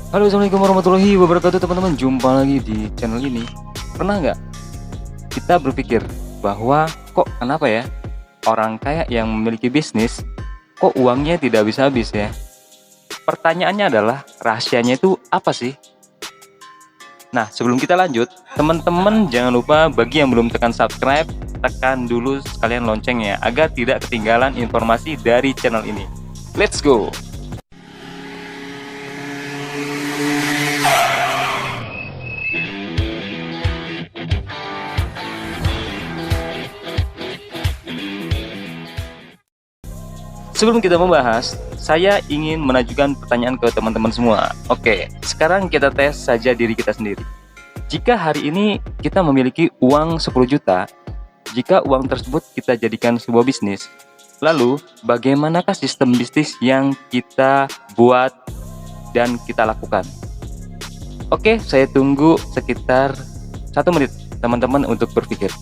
Halo, assalamualaikum warahmatullahi wabarakatuh teman-teman. Jumpa lagi di channel ini. Pernah nggak kita berpikir bahwa kok kenapa ya orang kaya yang memiliki bisnis kok uangnya tidak habis-habis ya? Pertanyaannya adalah rahasianya itu apa sih? Nah, sebelum kita lanjut, teman-teman jangan lupa bagi yang belum tekan subscribe, tekan dulu sekalian loncengnya agar tidak ketinggalan informasi dari channel ini. Let's go! Sebelum kita membahas, saya ingin mengajukan pertanyaan ke teman-teman semua. Oke, sekarang kita tes saja diri kita sendiri. Jika hari ini kita memiliki uang 10 juta, jika uang tersebut kita jadikan sebuah bisnis, lalu bagaimanakah sistem bisnis yang kita buat dan kita lakukan? Oke, saya tunggu sekitar 1 menit teman-teman untuk berpikir.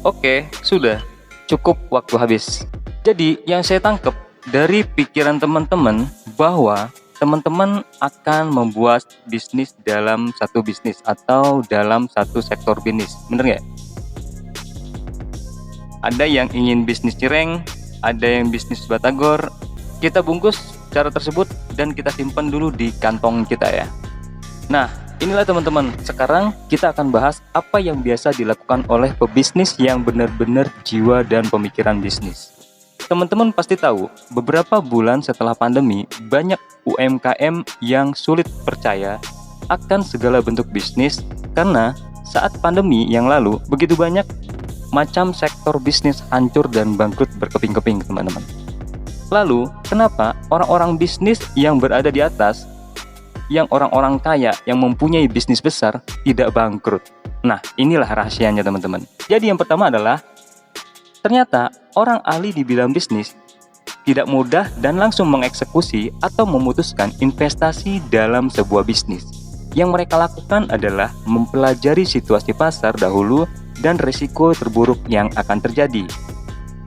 Oke, sudah cukup waktu habis. Jadi yang saya tangkap dari pikiran teman-teman bahwa teman-teman akan membuat bisnis dalam satu bisnis atau dalam satu sektor bisnis, bener nggak? Ada yang ingin bisnis cireng, ada yang bisnis batagor. Kita bungkus cara tersebut dan kita simpan dulu di kantong kita ya. Nah, inilah teman-teman, sekarang kita akan bahas apa yang biasa dilakukan oleh pebisnis yang benar-benar jiwa dan pemikiran bisnis. Teman-teman pasti tahu, beberapa bulan setelah pandemi, banyak UMKM yang sulit percaya akan segala bentuk bisnis karena saat pandemi yang lalu, begitu banyak macam sektor bisnis hancur dan bangkrut berkeping-keping, teman-teman. Lalu, kenapa orang-orang bisnis yang berada di atas, yang orang-orang kaya yang mempunyai bisnis besar tidak bangkrut? Nah, inilah rahasianya teman-teman. Jadi yang pertama adalah ternyata orang ahli di bidang bisnis tidak mudah dan langsung mengeksekusi atau memutuskan investasi dalam sebuah bisnis. Yang mereka lakukan adalah mempelajari situasi pasar dahulu dan risiko terburuk yang akan terjadi.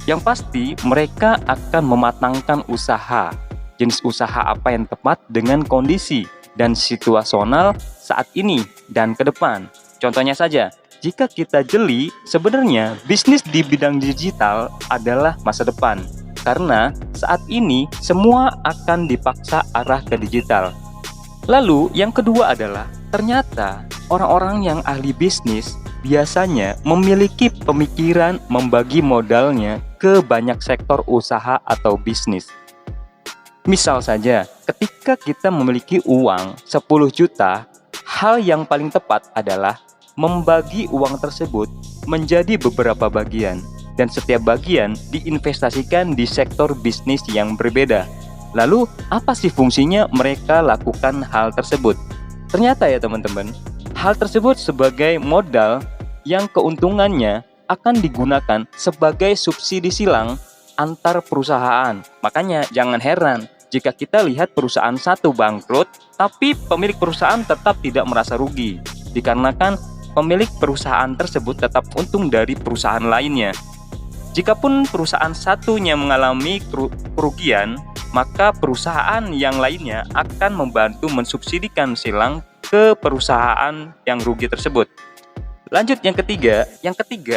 Yang pasti mereka akan mematangkan usaha, jenis usaha apa yang tepat dengan kondisi dan situasional saat ini dan ke depan. Contohnya saja, jika kita jeli, sebenarnya bisnis di bidang digital adalah masa depan. Karena saat ini semua akan dipaksa arah ke digital. Lalu yang kedua adalah, ternyata orang-orang yang ahli bisnis biasanya memiliki pemikiran membagi modalnya ke banyak sektor usaha atau bisnis. Misal saja, ketika kita memiliki uang 10 juta, hal yang paling tepat adalah membagi uang tersebut menjadi beberapa bagian, dan setiap bagian diinvestasikan di sektor bisnis yang berbeda. Lalu, apa sih fungsinya mereka lakukan hal tersebut? Ternyata ya teman-teman, hal tersebut sebagai modal yang keuntungannya akan digunakan sebagai subsidi silang antar perusahaan. Makanya jangan heran jika kita lihat perusahaan satu bangkrut, tapi pemilik perusahaan tetap tidak merasa rugi, dikarenakan pemilik perusahaan tersebut tetap untung dari perusahaan lainnya. Jikapun perusahaan satunya mengalami kerugian, maka perusahaan yang lainnya akan membantu mensubsidikan silang ke perusahaan yang rugi tersebut. Lanjut yang ketiga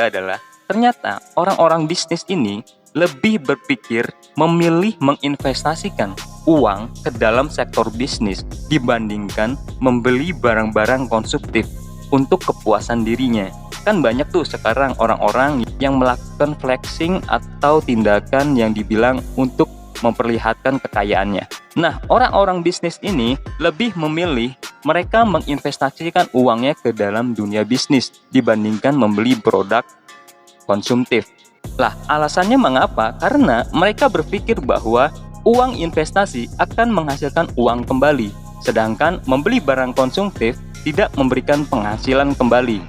adalah ternyata orang-orang bisnis ini lebih berpikir memilih menginvestasikan uang ke dalam sektor bisnis dibandingkan membeli barang-barang konsumtif untuk kepuasan dirinya. Kan banyak tuh sekarang orang-orang yang melakukan flexing atau tindakan yang dibilang untuk memperlihatkan kekayaannya. Nah, orang-orang bisnis ini lebih memilih mereka menginvestasikan uangnya ke dalam dunia bisnis dibandingkan membeli produk konsumtif. Lah, alasannya mengapa? Karena mereka berpikir bahwa uang investasi akan menghasilkan uang kembali, sedangkan membeli barang konsumtif tidak memberikan penghasilan kembali.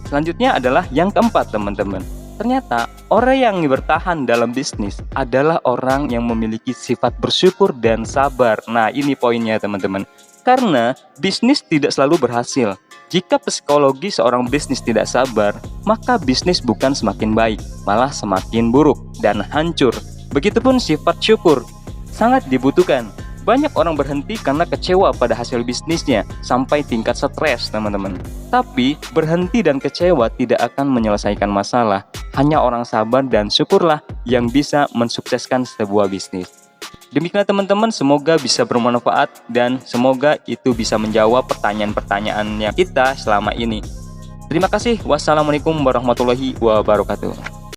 Selanjutnya adalah yang keempat teman-teman. Ternyata orang yang bertahan dalam bisnis adalah orang yang memiliki sifat bersyukur dan sabar. Nah, ini poinnya teman-teman. Karena bisnis tidak selalu berhasil. Jika psikologi seorang bisnis tidak sabar, maka bisnis bukan semakin baik, malah semakin buruk dan hancur. Begitupun sifat syukur, sangat dibutuhkan. Banyak orang berhenti karena kecewa pada hasil bisnisnya, sampai tingkat stres, teman-teman. Tapi, berhenti dan kecewa tidak akan menyelesaikan masalah. Hanya orang sabar dan syukurlah yang bisa mensukseskan sebuah bisnis. Demikianlah teman-teman, semoga bisa bermanfaat dan semoga itu bisa menjawab pertanyaan-pertanyaan yang kita selama ini. Terima kasih. Wassalamualaikum warahmatullahi wabarakatuh.